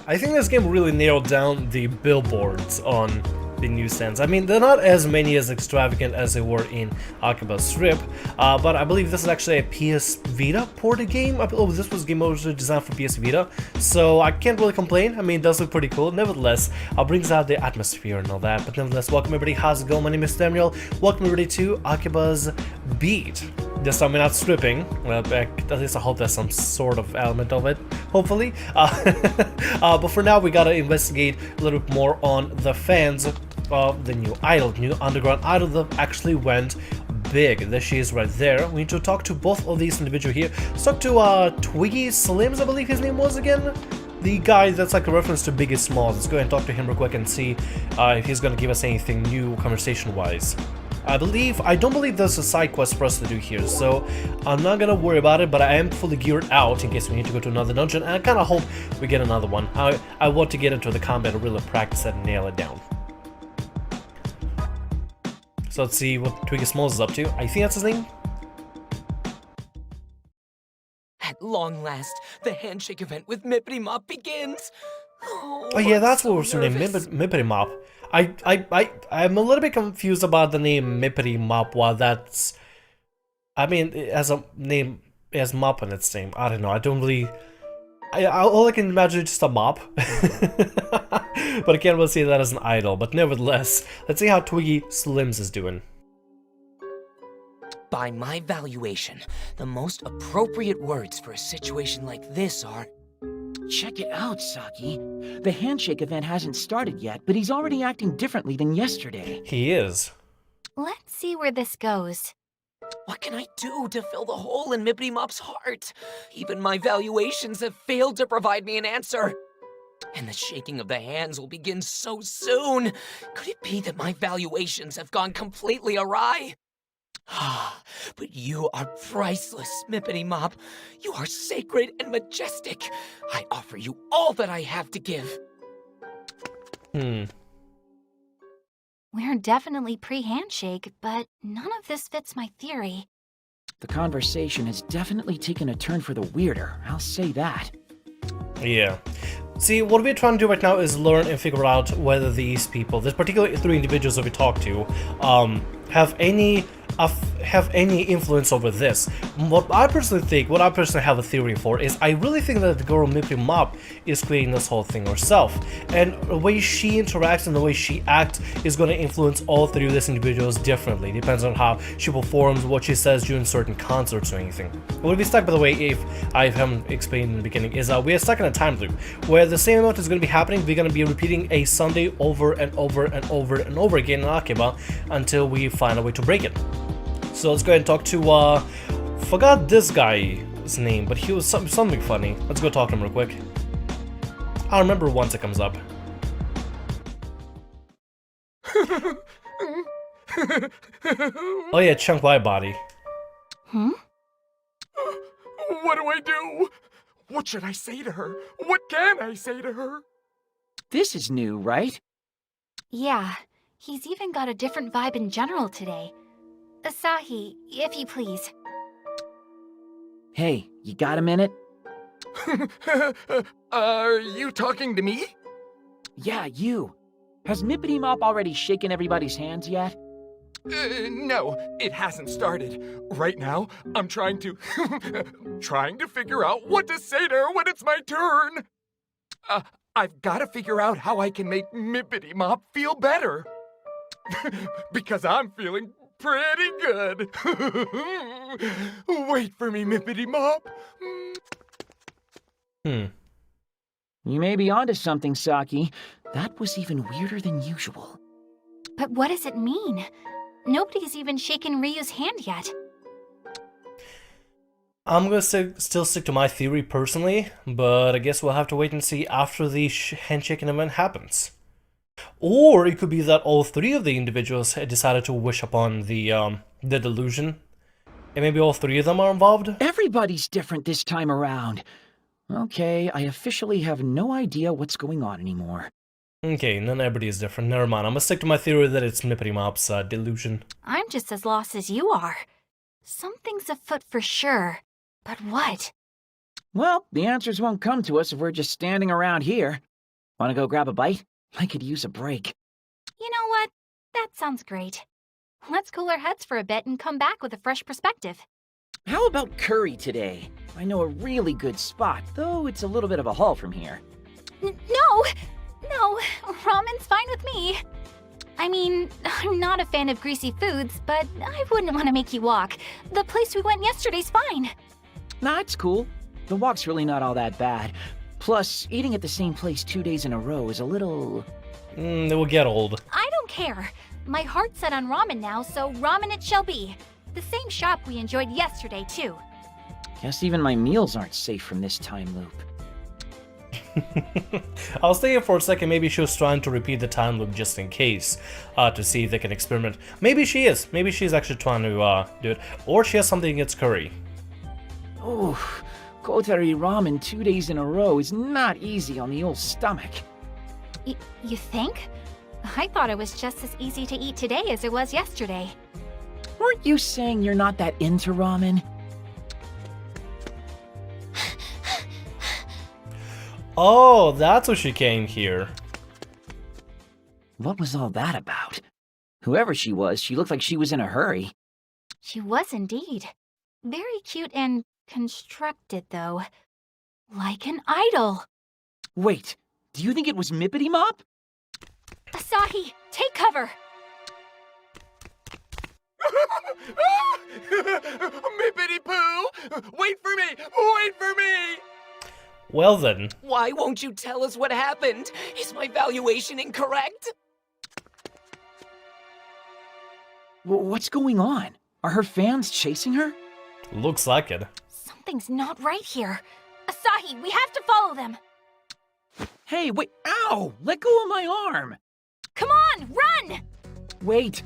I think this game really nailed down the billboards on the newsstands. I mean, they're not as many as extravagant as they were in Akiba's Strip, but I believe this is actually a PS Vita ported game. Oh, this was game mostly designed for PS Vita, so I can't really complain. I mean, it does look pretty cool. Nevertheless, it brings out the atmosphere and all that. But nevertheless, welcome everybody. How's it going? My name is Thamriyell. Welcome everybody to Akiba's Beat. This time we're not stripping. Well, at least I hope there's some sort of element of it, hopefully. But for now, we gotta investigate a little bit more on the fans of the new underground idol that actually went big. There she is right there. We need to talk to both of these individuals here. Let's talk to Twiggy Slims, I believe his name was again. The guy that's like a reference to Biggie Smalls. Let's go ahead and talk to him real quick and see if he's gonna give us anything new conversation-wise. I don't believe there's a side quest for us to do here, so I'm not gonna worry about it, but I am fully geared out in case we need to go to another dungeon, and I kinda hope we get another one. I want to get into the combat and really practice it and nail it down. So let's see what Twiggy Smalls is up to. I think that's his name. At long last, the handshake event with Mippity Mop begins. Oh yeah, that's what was her name, Mippity Mop. I'm a little bit confused about the name Mippity Mop. While that's, I mean, it has a name, it has mop in its name. I don't know. I don't really. All I can imagine is just a mop. But I can't really see that as an idol. But nevertheless, let's see how Twiggy Slims is doing. By my valuation, the most appropriate words for a situation like this are... Check it out, Saki. The handshake event hasn't started yet, but he's already acting differently than yesterday. He is. Let's see where this goes. What can I do to fill the hole in Mippity Mop's heart? Even my valuations have failed to provide me an answer. And the shaking of the hands will begin so soon. Could it be that my valuations have gone completely awry? But you are priceless, Mippity Mop. You are sacred and majestic. I offer you all that I have to give. We're definitely pre-handshake, but none of this fits my theory. The conversation has definitely taken a turn for the weirder, I'll say that. Yeah. See, what we're trying to do right now is learn and figure out whether these people, this particular three individuals that we talked to, have any influence over this. What I personally have a theory for is I really think that the girl Mippity Mop is creating this whole thing herself, and the way she interacts and the way she acts is going to influence all three of these individuals differently. It depends on how she performs, what she says during certain concerts or anything. What we stuck, by the way, if I haven't explained in the beginning, is we are stuck in a time loop where the same amount is going to be happening. We're going to be repeating a Sunday over and over and over and over again in Akiba until we find a way to break it. So let's go ahead and talk to, forgot this guy's name, but he was something funny. Let's go talk to him real quick. I'll remember once it comes up. Oh yeah, Chunk Wide Body. What do I do? What should I say to her? What can I say to her? This is new, right? Yeah, he's even got a different vibe in general today. Asahi, if you please. Hey, you got a minute? Are you talking to me? Yeah, you. Has Mippity Mop already shaken everybody's hands yet? No, it hasn't started. Right now, I'm trying to figure out what to say to her when it's my turn. I've got to figure out how I can make Mippity Mop feel better. Because I'm feeling pretty good. Wait for me, Mippity Mop. You may be onto something, Saki. That was even weirder than usual. But what does it mean? Nobody's even shaken Ryu's hand yet. I'm gonna still stick to my theory personally, but I guess we'll have to wait and see after the handshaking event happens. Or it could be that all three of the individuals had decided to wish upon the delusion, and maybe all three of them are involved? Everybody's different this time around. Okay, I officially have no idea what's going on anymore. Okay, then everybody is different. Never mind. I'm gonna stick to my theory that it's Mippity Mop's delusion. I'm just as lost as you are. Something's afoot for sure. But what? Well, the answers won't come to us if we're just standing around here. Wanna go grab a bite? I could use a break. You know what? That sounds great. Let's cool our heads for a bit and come back with a fresh perspective. How about curry today? I know a really good spot, though it's a little bit of a haul from here. No, ramen's fine with me. I mean, I'm not a fan of greasy foods, but I wouldn't want to make you walk. The place we went yesterday's fine. Nah, it's cool. The walk's really not all that bad. Plus, eating at the same place 2 days in a row is a little... It will get old. I don't care. My heart's set on ramen now, so ramen it shall be. The same shop we enjoyed yesterday, too. Guess even my meals aren't safe from this time loop. I was thinking for a second maybe she was trying to repeat the time loop just in case, to see if they can experiment. Maybe she is. Maybe she's actually trying to do it. Or she has something against curry. Oh, Kotari ramen 2 days in a row is not easy on the old stomach. You think? I thought it was just as easy to eat today as it was yesterday. Weren't you saying you're not that into ramen? Oh, that's what she came here. What was all that about? Whoever she was, she looked like she was in a hurry. She was indeed. Very cute and constructed, though. Like an idol. Wait, do you think it was Mippity Mop? Asahi, take cover! Mippity Poo! Wait for me! Wait for me! Well then. Why won't you tell us what happened? Is my valuation incorrect? What's going on? Are her fans chasing her? Looks like it. Something's not right here. Asahi, we have to follow them. Hey, wait, ow! Let go of my arm! Come on, run! Wait!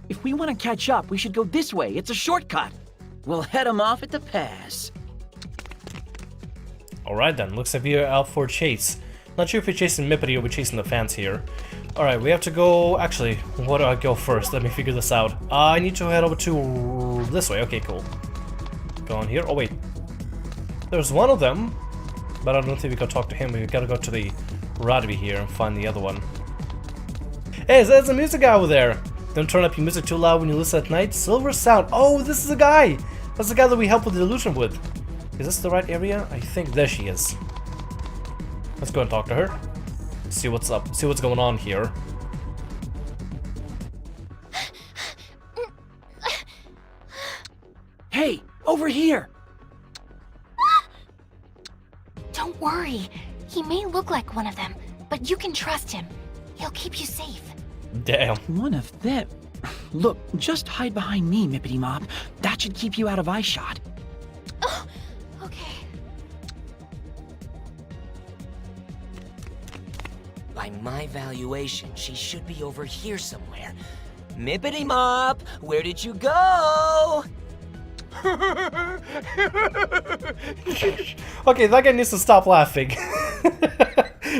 If we want to catch up, we should go this way. It's a shortcut. We'll head them off at the pass. Alright then, looks like we're out for a chase. Not sure if we're chasing Mippity or we're chasing the fans here. Alright, we have to go... Actually, where do I go first? Let me figure this out. I need to head over to... this way. Okay, cool. Go on here. Oh, wait. There's one of them, but I don't think we can talk to him. We gotta go to the Radby here and find the other one. Hey, there's a music guy over there. Don't turn up your music too loud when you listen at night. Silver Sound. Oh, this is a guy. That's the guy that we helped with the delusion with. Is this the right area? I think there she is. Let's go and talk to her. See what's up. See what's going on here. Hey, over here! Don't worry. He may look like one of them, but you can trust him. He'll keep you safe. Damn. One of them. Look, just hide behind me, Mippity Mop. That should keep you out of eyeshot. Oh, okay. By my valuation, she should be over here somewhere. Mippity Mop, where did you go? Okay, that guy needs to stop laughing.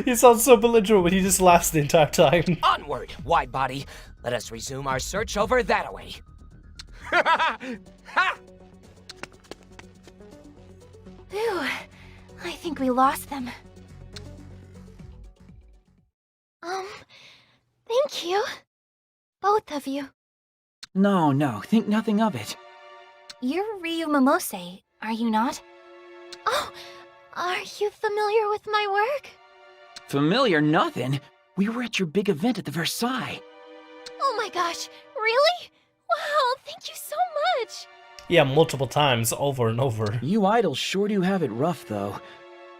He sounds so belligerent when he just laughs the entire time. Onward, wide body. Let us resume our search over that way. Ha! Phew. I think we lost them. Thank you. Both of you. No, think nothing of it. You're Ryu Momose, are you not? Oh, are you familiar with my work? Familiar nothing. We were at your big event at the Versailles. Oh my gosh, really? Wow, thank you so much. Yeah, multiple times, over and over. You idols sure do have it rough, though.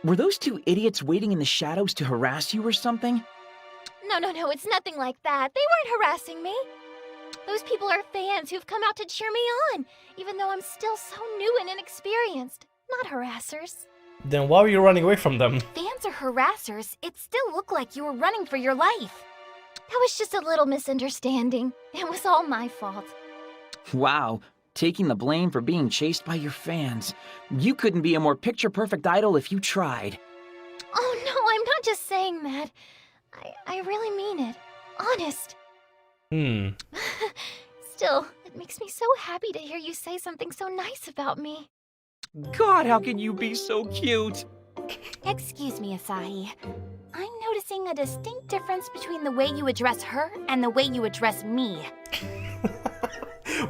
Were those two idiots waiting in the shadows to harass you or something? No, it's nothing like that. They weren't harassing me. Those people are fans who've come out to cheer me on, even though I'm still so new and inexperienced. Not harassers. Then why were you running away from them? Fans or harassers, it still looked like you were running for your life. That was just a little misunderstanding. It was all my fault. Wow, taking the blame for being chased by your fans. You couldn't be a more picture-perfect idol if you tried. Oh no, I'm not just saying that. I really mean it. Honest. Still, it makes me so happy to hear you say something so nice about me. God, how can you be so cute? Excuse me, Asahi. I'm no noticing a distinct difference between the way you address her and the way you address me.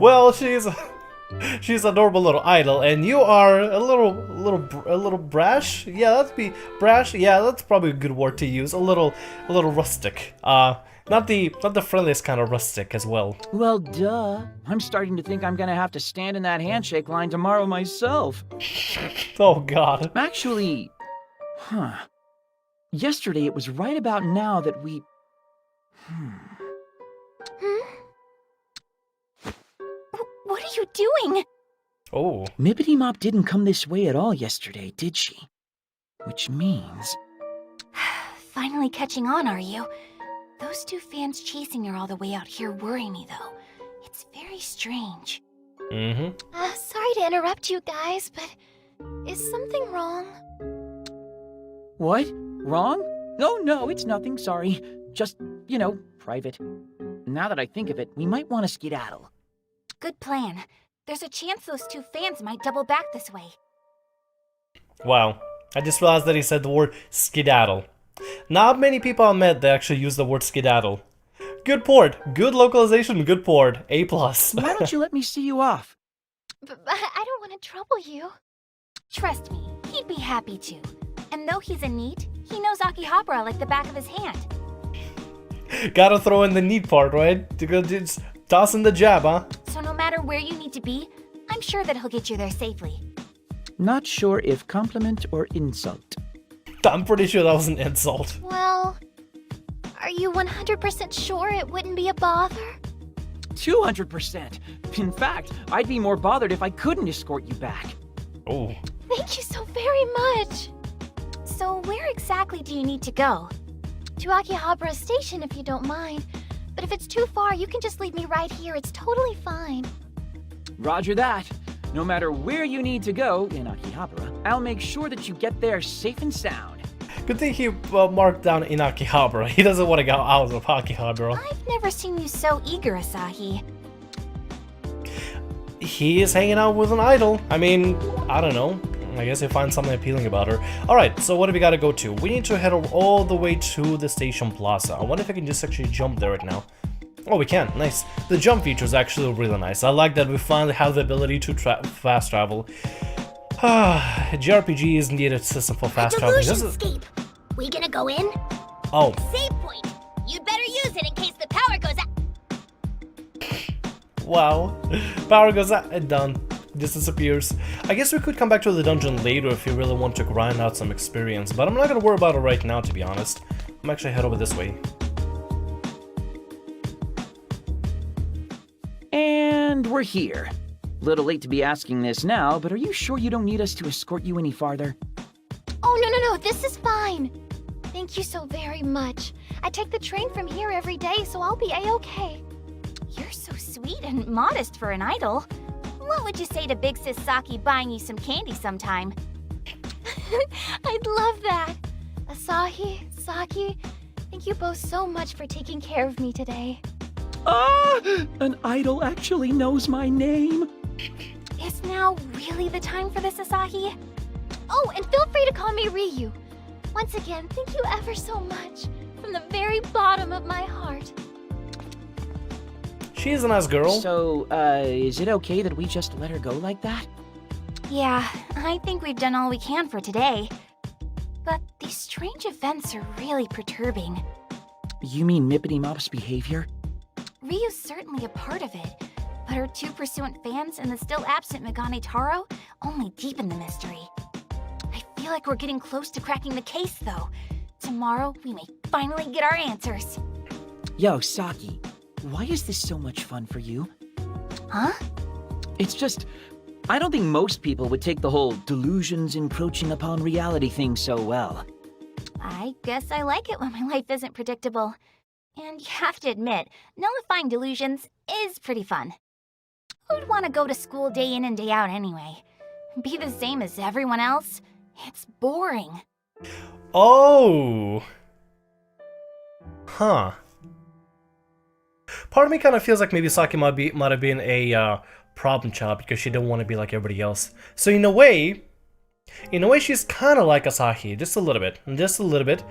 Well, she's a normal little idol, and you are a little brash. Yeah, that'd be brash. Yeah, that's probably a good word to use. A little rustic. Not the friendliest kind of rustic as well. Well, duh. I'm starting to think I'm gonna have to stand in that handshake line tomorrow myself. Oh God. Actually, yesterday it was right about now that we... What are you doing? Oh. Mippity Mop didn't come this way at all yesterday, did she? Which means... Finally catching on, are you? Those two fans chasing her all the way out here worry me, though. It's very strange. Sorry to interrupt you guys, but is something wrong? What? Wrong? Oh, no, it's nothing, sorry. Just, private. Now that I think of it, we might want to skedaddle. Good plan. There's a chance those two fans might double back this way. Wow. I just realized that he said the word skedaddle. Not many people I met that actually use the word skedaddle. Good port. Good localization. Good port. A+. Why don't you let me see you off? But I don't want to trouble you. Trust me, he'd be happy to. And though he's a NEET, he knows Akihabara like the back of his hand. Gotta throw in the NEET part, right? Just toss in the jab, huh? So no matter where you need to be, I'm sure that he'll get you there safely. Not sure if compliment or insult. I'm pretty sure that was an insult. Well, are you 100% sure it wouldn't be a bother? 200%. In fact, I'd be more bothered if I couldn't escort you back. Oh. Thank you so very much. So where exactly do you need to go? To Akihabara Station if you don't mind. But if it's too far, you can just leave me right here. It's totally fine. Roger that. No matter where you need to go in Akihabara, I'll make sure that you get there safe and sound. Good thing he marked down in Akihabara. He doesn't want to go out of Akihabara. I've never seen you so eager, Asahi. He is hanging out with an idol. I mean, I don't know. I guess he'll find something appealing about her. Alright, so what do we gotta go to? We need to head all the way to the station plaza. I wonder if I can just actually jump there right now. Oh, we can. Nice. The jump feature is actually really nice. I like that we finally have the ability to fast travel. JRPGs need a system for fast travel. Delusionscape. We gonna go in? Oh. Save point. You'd better use it in case the power goes out. Wow. Power goes out and done. Just disappears. I guess we could come back to the dungeon later if you really want to grind out some experience, but I'm not gonna worry about it right now, to be honest. I'm actually head over this way. And we're here. Little late to be asking this now, but are you sure you don't need us to escort you any farther? Oh, no, this is fine. Thank you so very much. I take the train from here every day, so I'll be a-okay. You're so sweet and modest for an idol. What would you say to Big Sis Saki buying you some candy sometime? I'd love that. Asahi, Saki, thank you both so much for taking care of me today. Ah! An idol actually knows my name. Is now really the time for this, Asahi? Oh, and feel free to call me Ryu. Once again, thank you ever so much. From the very bottom of my heart. She is a nice girl. So, is it okay that we just let her go like that? Yeah, I think we've done all we can for today. But these strange events are really perturbing. You mean Mippity Mop's behavior? Ryu's certainly a part of it, but her two pursuant fans and the still absent Megane Taro only deepen the mystery. I feel like we're getting close to cracking the case, though. Tomorrow, we may finally get our answers. Yo, Saki, why is this so much fun for you? Huh? It's just, I don't think most people would take the whole delusions encroaching upon reality thing so well. I guess I like it when my life isn't predictable. And you have to admit, nullifying delusions is pretty fun. Who'd want to go to school day in and day out anyway? Be the same as everyone else? It's boring. Oh. Huh. Part of me kind of feels like maybe Saki might have been a problem child because she didn't want to be like everybody else. So in a way she's kind of like Asahi, just a little bit.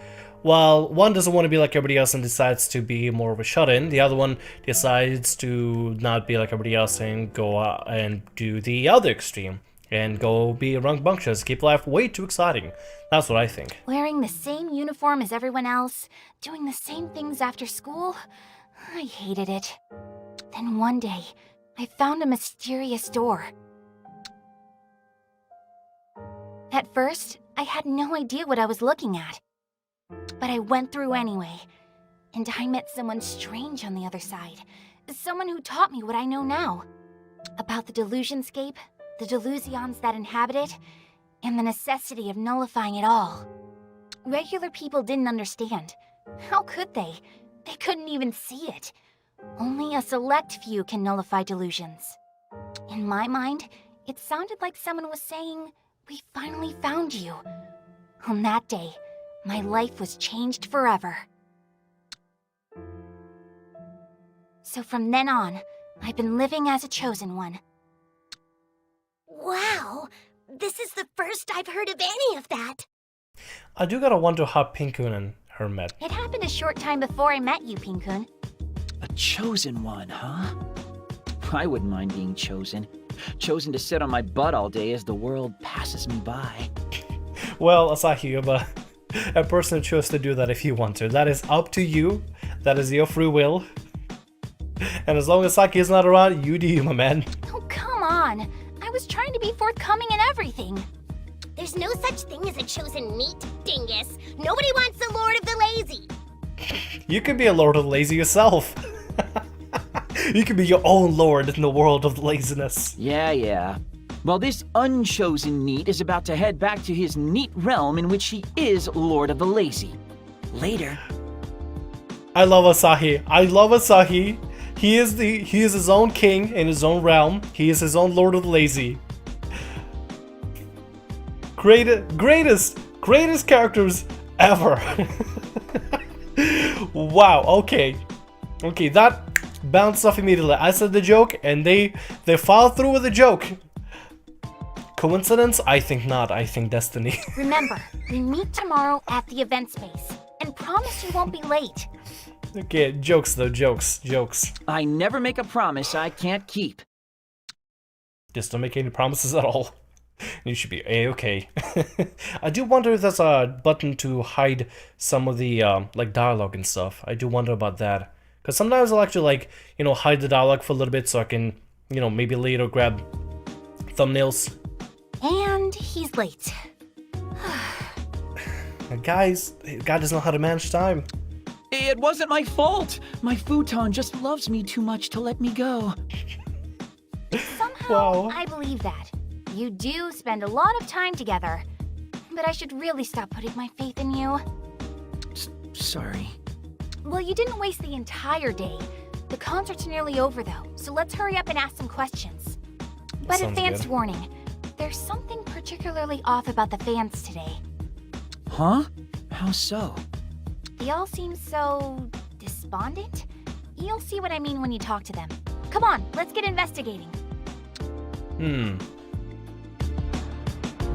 while one doesn't want to be like everybody else and decides to be more of a shut-in, the other one decides to not be like everybody else and go out and do the other extreme and go be rambunctious, keep life way too exciting. That's what I think. Wearing the same uniform as everyone else, doing the same things after school. I hated it. Then one day, I found a mysterious door. At first, I had no idea what I was looking at. But I went through anyway. And I met someone strange on the other side. Someone who taught me what I know now. About the delusionscape, the delusions that inhabit it, and the necessity of nullifying it all. Regular people didn't understand. How could they? They couldn't even see it. Only a select few can nullify delusions. In my mind, it sounded like someone was saying, "We finally found you." On that day, my life was changed forever. So from then on, I've been living as a chosen one. Wow, this is the first I've heard of any of that. I do gotta wonder how Pinkun and her met. It happened a short time before I met you, Pinkun. A chosen one, huh? I wouldn't mind being chosen. Chosen to sit on my butt all day as the world passes me by. Well, Asahi, but a person chose to do that if you want to. That is up to you. That is your free will. And as long as Saki is not around, you do you, my man. Oh, come on. I was trying to be forthcoming in everything. There's no such thing as a chosen meat, dingus. Nobody wants the Lord of the Lazy. You could be a lord of the lazy yourself. You could be your own lord in the world of laziness. Yeah. Well, this unchosen NEET is about to head back to his NEET realm in which he is Lord of the Lazy. Later. I love Asahi. He is his own king in his own realm. He is his own Lord of the Lazy. Greatest characters ever. Wow, okay, that bounced off immediately. I said the joke and they followed through with the joke. Coincidence? I think not. I think destiny. Remember, we meet tomorrow at the event space. And promise you won't be late. Okay, jokes though, jokes. I never make a promise I can't keep. Just don't make any promises at all. You should be A-okay. I do wonder if there's a button to hide some of the like dialogue and stuff. I do wonder about that. Because sometimes I'll actually like, hide the dialogue for a little bit so I can, maybe later grab thumbnails. And he's late. Guys, God doesn't know how to manage time. It wasn't my fault. My futon just loves me too much to let me go. Somehow, Wow. I believe that. You do spend a lot of time together. But I should really stop putting my faith in you. Sorry. Well, you didn't waste the entire day. The concert's nearly over, though, so let's hurry up and ask some questions. But Sounds advanced good. warning, there's something particularly off about the fans today. Huh? How so? They all seem so despondent. You'll see what I mean when you talk to them. Come on, let's get investigating.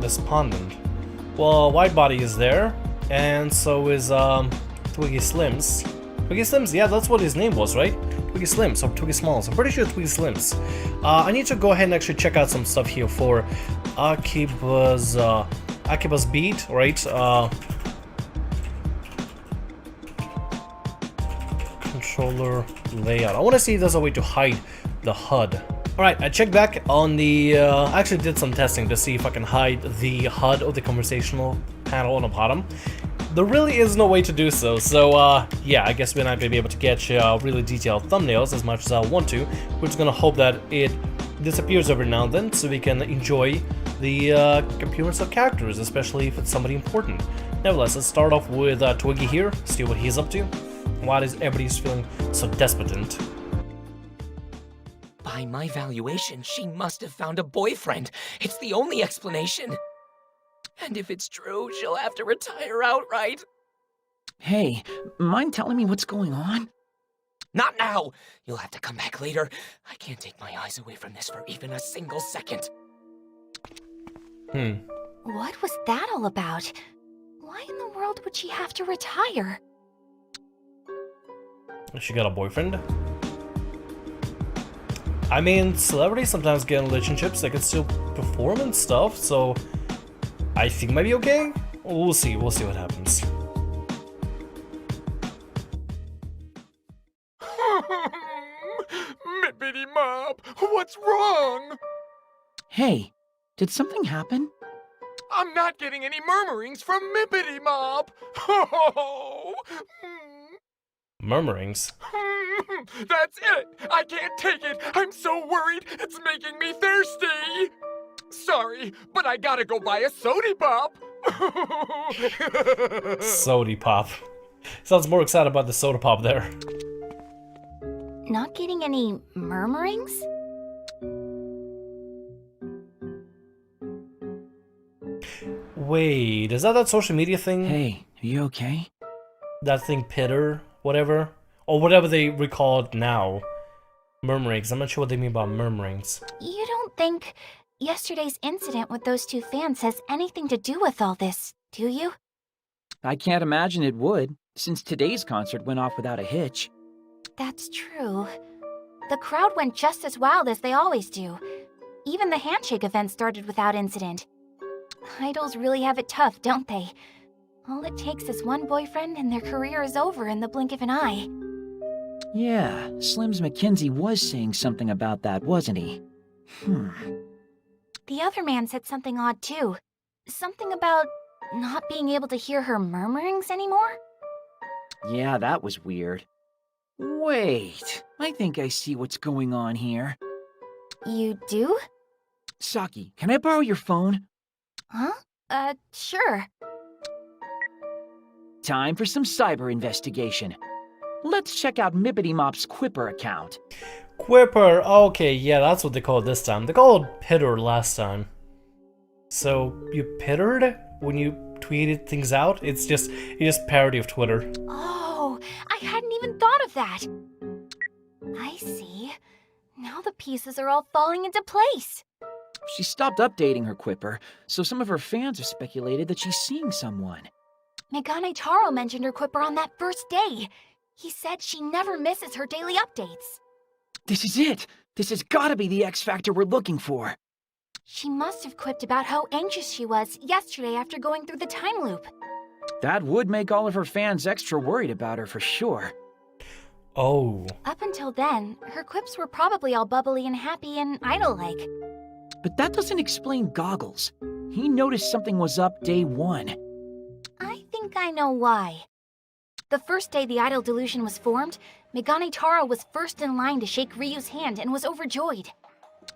Despondent. Well, Whitebody is there, and so is Twiggy Slims. Twiggy Slims, yeah, that's what his name was, right? Twiggy Slims or Twiggy Smalls. I'm pretty sure Twiggy Slims. I need to go ahead and actually check out some stuff here for Akiba's beat, right? Controller layout. I want to see if there's a way to hide the HUD. Alright, I checked back on the, I actually did some testing to see if I can hide the HUD of the conversational panel on the bottom. There really is no way to do so, yeah, I guess we're not going to be able to get really detailed thumbnails as much as I want to. We're just going to hope that it disappears every now and then so we can enjoy the appearance of characters, especially if it's somebody important. Nevertheless, let's start off with Twiggy here, see what he's up to. Why is everybody feeling so despondent? By my valuation, she must have found a boyfriend. It's the only explanation. And if it's true, she'll have to retire outright. Hey, mind telling me what's going on? Not now! You'll have to come back later. I can't take my eyes away from this for even a single second. What was that all about? Why in the world would she have to retire? She got a boyfriend? I mean, celebrities sometimes get in relationships, they can still perform and stuff, so I think it might be okay. We'll see what happens. Mippity Mop, what's wrong? Hey, did something happen? I'm not getting any murmurings from Mippity Mop. Oh, Murmurings? that's it. I can't take it. I'm so worried. It's making me thirsty. Sorry, but I gotta go buy a sody pop. Sody pop. Sounds more excited about the soda pop there. Not getting any murmurings? Wait, is that social media thing? Hey, are you okay? That thing, Pitter, whatever? Or whatever they recall it now. Murmurings. I'm not sure what they mean by murmurings. You don't think yesterday's incident with those two fans has anything to do with all this, do you? I can't imagine it would, since today's concert went off without a hitch. That's true. The crowd went just as wild as they always do. Even the handshake event started without incident. Idols really have it tough, don't they? All it takes is one boyfriend and their career is over in the blink of an eye. Yeah, Slim's McKenzie was saying something about that, wasn't he? The other man said something odd too. Something about not being able to hear her murmurings anymore? Yeah, that was weird. Wait, I think I see what's going on here. You do? Saki, can I borrow your phone? Huh? Sure. Time for some cyber investigation. Let's check out Mippity Mop's Quipper account. Quipper, okay, yeah, that's what they called this time. They called it Pitter last time. So, you pittered when you tweeted things out? It's just parody of Twitter. Oh, I hadn't even thought of that. I see. Now the pieces are all falling into place. She stopped updating her Quipper, so some of her fans have speculated that she's seeing someone. Megane Taro mentioned her Quipper on that first day. He said she never misses her daily updates. This is it! This has gotta be the X Factor we're looking for. She must have quipped about how anxious she was yesterday after going through the time loop. That would make all of her fans extra worried about her for sure. Oh. Up until then, her quips were probably all bubbly and happy and idol-like. But that doesn't explain Goggles. He noticed something was up day one. I think I know why. The first day the idol delusion was formed, Megane Taro was first in line to shake Ryu's hand and was overjoyed.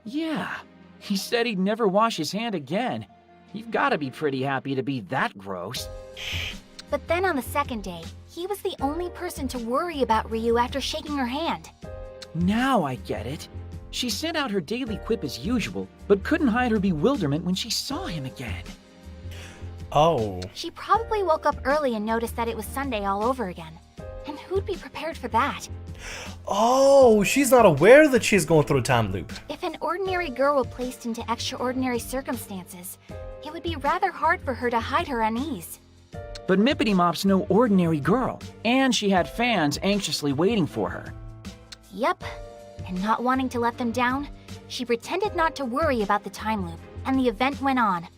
Yeah, he said he'd never wash his hand again. You've gotta be pretty happy to be that gross. But then on the second day, he was the only person to worry about Ryu after shaking her hand. Now I get it. She sent out her daily quip as usual, but couldn't hide her bewilderment when she saw him again. Oh. She probably woke up early and noticed that it was Sunday all over again. And who'd be prepared for that? Oh, she's not aware that she's going through a time loop. If an ordinary girl were placed into extraordinary circumstances, it would be rather hard for her to hide her unease. But Mippity Mop's no ordinary girl, and she had fans anxiously waiting for her. Yep. And not wanting to let them down, she pretended not to worry about the time loop, and the event went on.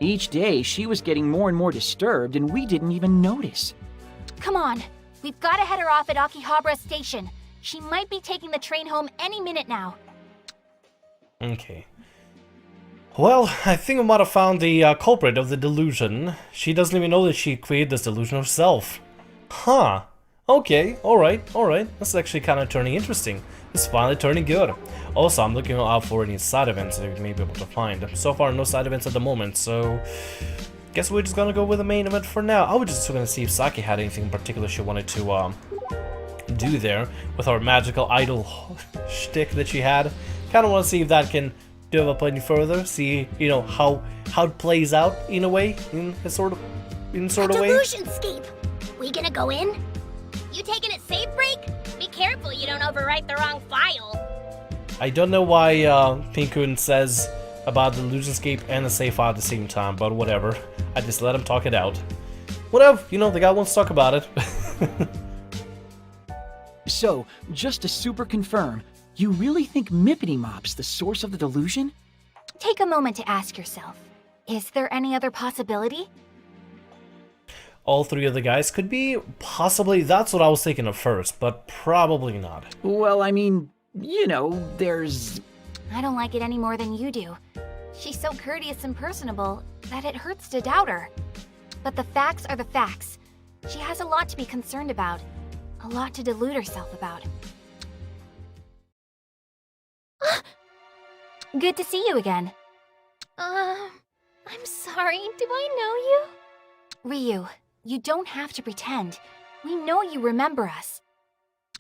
Each day, she was getting more and more disturbed, and we didn't even notice. Come on, we've got to head her off at Akihabara Station. She might be taking the train home any minute now. Okay. Well, I think we might have found the culprit of the delusion. She doesn't even know that she created this delusion herself. Huh. Okay, alright. This is actually kind of turning interesting. It's finally turning good. Also, I'm looking out for any side events that we may be able to find. So far, no side events at the moment, so guess we're just gonna go with the main event for now. I was just gonna see if Saki had anything in particular she wanted to do there with her magical idol shtick that she had. Kind of want to see if that can develop any further. See, you know, how it plays out in a way, in a sort of way. Delusionscape. We gonna go in? You taking it safe, Break? Be careful you don't overwrite the wrong file. I don't know why Pinkun says about the Delusionscape and the save file at the same time, but whatever. I just let him talk it out. whatever, you know, the guy wants to talk about it. So, just to super confirm, you really think Mippity Mop's the source of the delusion? Take a moment to ask yourself, is there any other possibility? All three of the guys could be, possibly, that's what I was thinking of first, but probably not. Well, I mean, you know, there's... I don't like it any more than you do. She's so courteous and personable that it hurts to doubt her. But the facts are the facts. She has a lot to be concerned about. A lot to delude herself about. Good to see you again. I'm sorry. Do I know you? Ryu, you don't have to pretend. We know you remember us.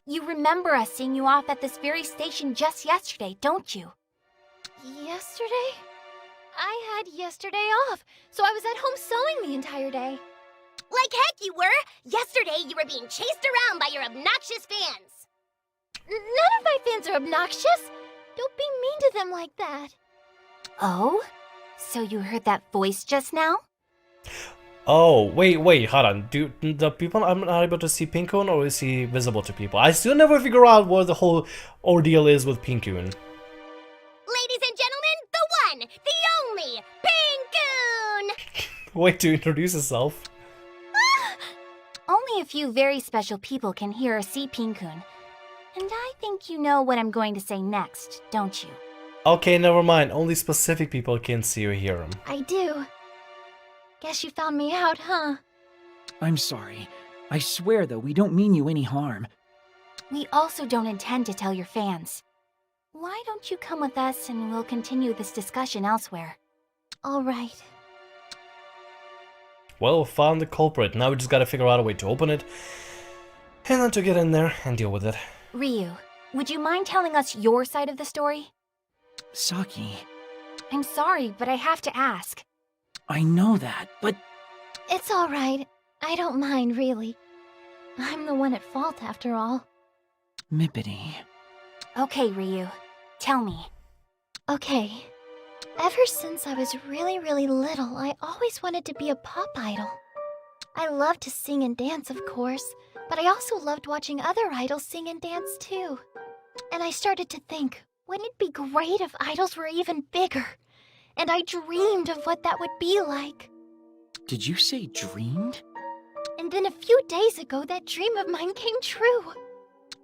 You remember us seeing you off at this very station just yesterday, don't you? Yesterday? I had yesterday off, so I was at home sewing the entire day. Like heck you were! Yesterday you were being chased around by your obnoxious fans! None of my fans are obnoxious! Don't be mean to them like that. Oh? So you heard that voice just now? Oh, wait, hold on. Do the people I'm not able to see Pinkun, or is he visible to people? I still never figure out what the whole ordeal is with Pinkun. Ladies and gentlemen, the one, the only, Pinkun! Wait to introduce himself. Only a few very special people can hear or see Pinkun. And I think you know what I'm going to say next, don't you? Okay, never mind. Only specific people can see or hear him. I do. Guess you found me out, huh? I'm sorry. I swear, though, we don't mean you any harm. We also don't intend to tell your fans. Why don't you come with us and we'll continue this discussion elsewhere? All right. Well, found the culprit. Now we just gotta figure out a way to open it. And then to get in there and deal with it. Ryu, would you mind telling us your side of the story? Saki, I'm sorry, but I have to ask. I know that, but... It's all right. I don't mind, really. I'm the one at fault, after all. Mippity. Okay, Ryu. Tell me. Okay. Ever since I was really, really little, I always wanted to be a pop idol. I loved to sing and dance, of course, but I also loved watching other idols sing and dance, too. And I started to think, wouldn't it be great if idols were even bigger? And I dreamed of what that would be like. Did you say dreamed? And then a few days ago, that dream of mine came true.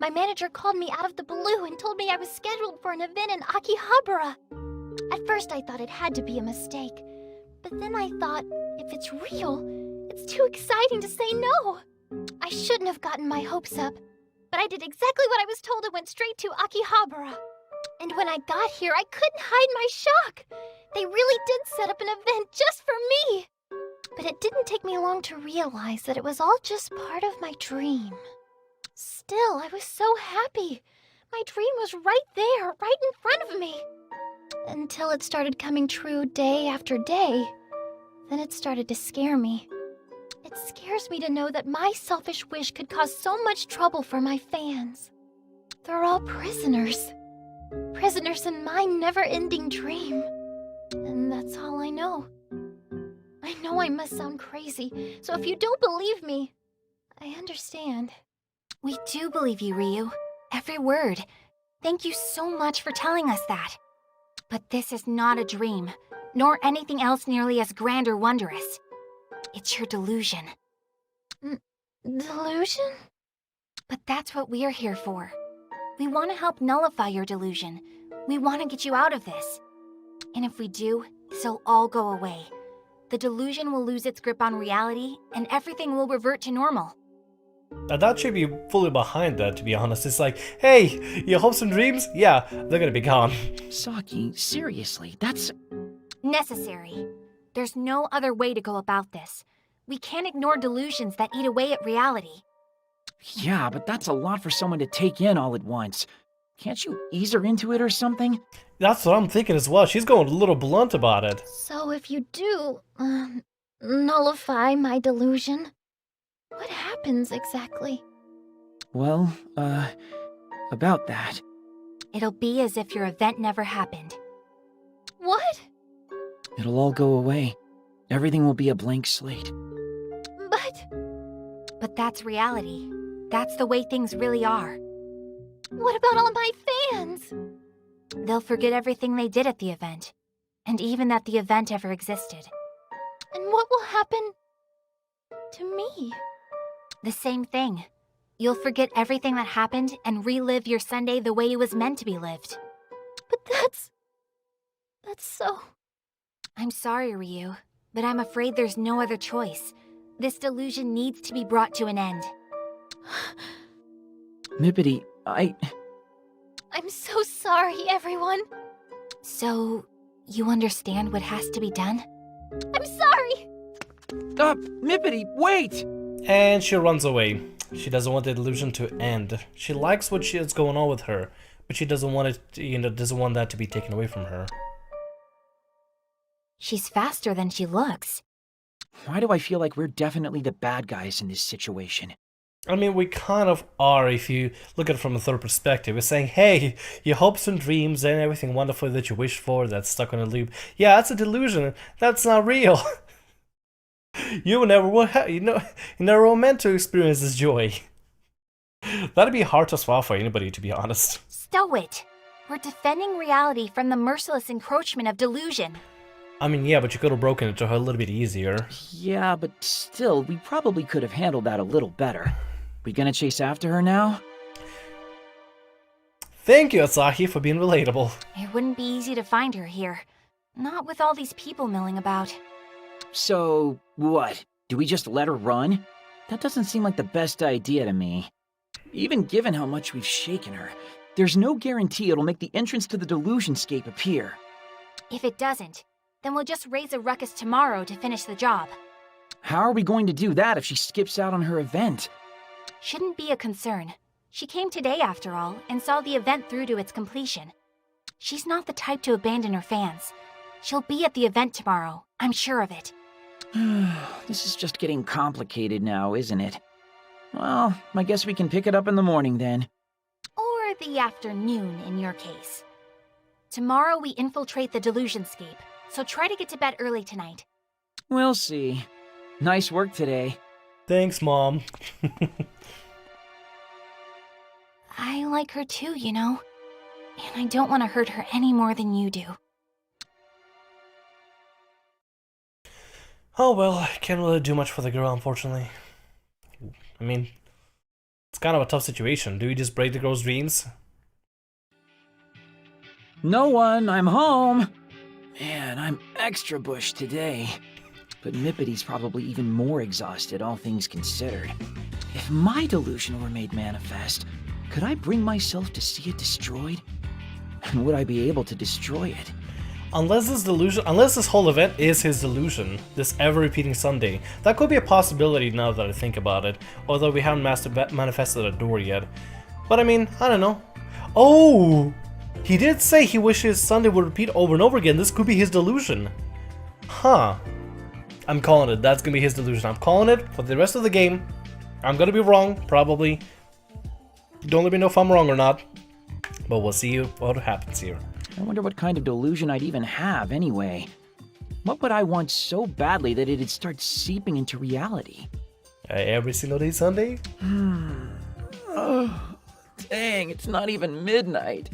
My manager called me out of the blue and told me I was scheduled for an event in Akihabara. At first, I thought it had to be a mistake. But then I thought, if it's real, it's too exciting to say no. I shouldn't have gotten my hopes up. But I did exactly what I was told and went straight to Akihabara. And when I got here, I couldn't hide my shock. They really did set up an event just for me. But it didn't take me long to realize that it was all just part of my dream. Still, I was so happy. My dream was right there, right in front of me. Until it started coming true day after day. Then it started to scare me. It scares me to know that my selfish wish could cause so much trouble for my fans. They're all prisoners. Prisoners in my never-ending dream. And that's all I know. I know I must sound crazy, so if you don't believe me, I understand. We do believe you, Ryu. Every word. Thank you so much for telling us that. But this is not a dream, nor anything else nearly as grand or wondrous. It's your delusion. Delusion? But that's what we're here for. We want to help nullify your delusion. We want to get you out of this. And if we do, this'll all go away. The delusion will lose its grip on reality, and everything will revert to normal. That should be fully behind that, to be honest. It's like, hey, your hopes and dreams? Yeah, they're gonna be gone. Saki, seriously, that's... Necessary. There's no other way to go about this. We can't ignore delusions that eat away at reality. Yeah, but that's a lot for someone to take in all at once. Can't you ease her into it or something? That's what I'm thinking as well. She's going a little blunt about it. So if you do, nullify my delusion, what happens exactly? Well, about that. It'll be as if your event never happened. What? It'll all go away. Everything will be a blank slate. But What? But that's reality. That's the way things really are. What about all my fans? They'll forget everything they did at the event, and even that the event ever existed. And what will happen to me? The same thing. You'll forget everything that happened and relive your Sunday the way it was meant to be lived. But that's so... I'm sorry, Ryu, but I'm afraid there's no other choice. This delusion needs to be brought to an end. Mippity, I'm so sorry, everyone. So, you understand what has to be done? I'm sorry! Mippity, wait! And she runs away. She doesn't want the delusion to end. She likes what is going on with her, but she doesn't want it, doesn't want that to be taken away from her. She's faster than she looks. Why do I feel like we're definitely the bad guys in this situation? I mean, we kind of are if you look at it from a third perspective. We're saying, hey, your hopes and dreams and everything wonderful that you wish for that's stuck on a loop. Yeah, that's a delusion. That's not real. You never were meant to experience this joy. That'd be hard to swallow for anybody, to be honest. Stow it! We're defending reality from the merciless encroachment of delusion. I mean, yeah, but you could have broken it to her a little bit easier. Yeah, but still, we probably could have handled that a little better. We gonna chase after her now? Thank you, Asahi, for being relatable. It wouldn't be easy to find her here. Not with all these people milling about. So, what? Do we just let her run? That doesn't seem like the best idea to me. Even given how much we've shaken her, there's no guarantee it'll make the entrance to the delusionscape appear. If it doesn't, then we'll just raise a ruckus tomorrow to finish the job. How are we going to do that if she skips out on her event? Shouldn't be a concern. She came today after all, and saw the event through to its completion. She's not the type to abandon her fans. She'll be at the event tomorrow, I'm sure of it. This is just getting complicated now, isn't it? Well, I guess we can pick it up in the morning then. Or the afternoon, in your case. Tomorrow we infiltrate the delusionscape, so try to get to bed early tonight. We'll see. Nice work today. Thanks, Mom. I like her too, you know. And I don't want to hurt her any more than you do. Oh well, I can't really do much for the girl, unfortunately. I mean, it's kind of a tough situation. Do we just break the girl's dreams? No one, I'm home! Man, I'm extra bush today. But Mippity's probably even more exhausted, all things considered. If my delusion were made manifest, could I bring myself to see it destroyed? And would I be able to destroy it? Unless this whole event is his delusion, this ever-repeating Sunday, that could be a possibility now that I think about it, although we haven't manifested a door yet. But I mean, I don't know. Oh! He did say he wishes Sunday would repeat over and over again. This could be his delusion. Huh. I'm calling it. That's gonna be his delusion. I'm calling it for the rest of the game. I'm gonna be wrong, probably. Don't let me know if I'm wrong or not. But we'll see what happens here. I wonder what kind of delusion I'd even have, anyway. What would I want so badly that it'd start seeping into reality? Every single day Sunday? Oh, dang, it's not even midnight.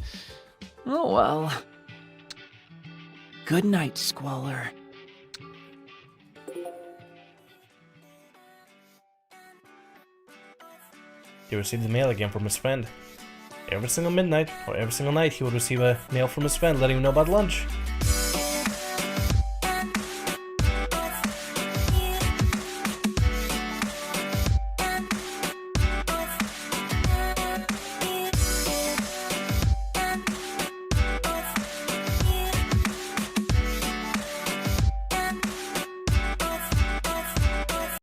Oh well. Good night, Squalor. He received the mail again from his friend. Every single midnight, or every single night, he would receive a mail from his friend letting him know about lunch.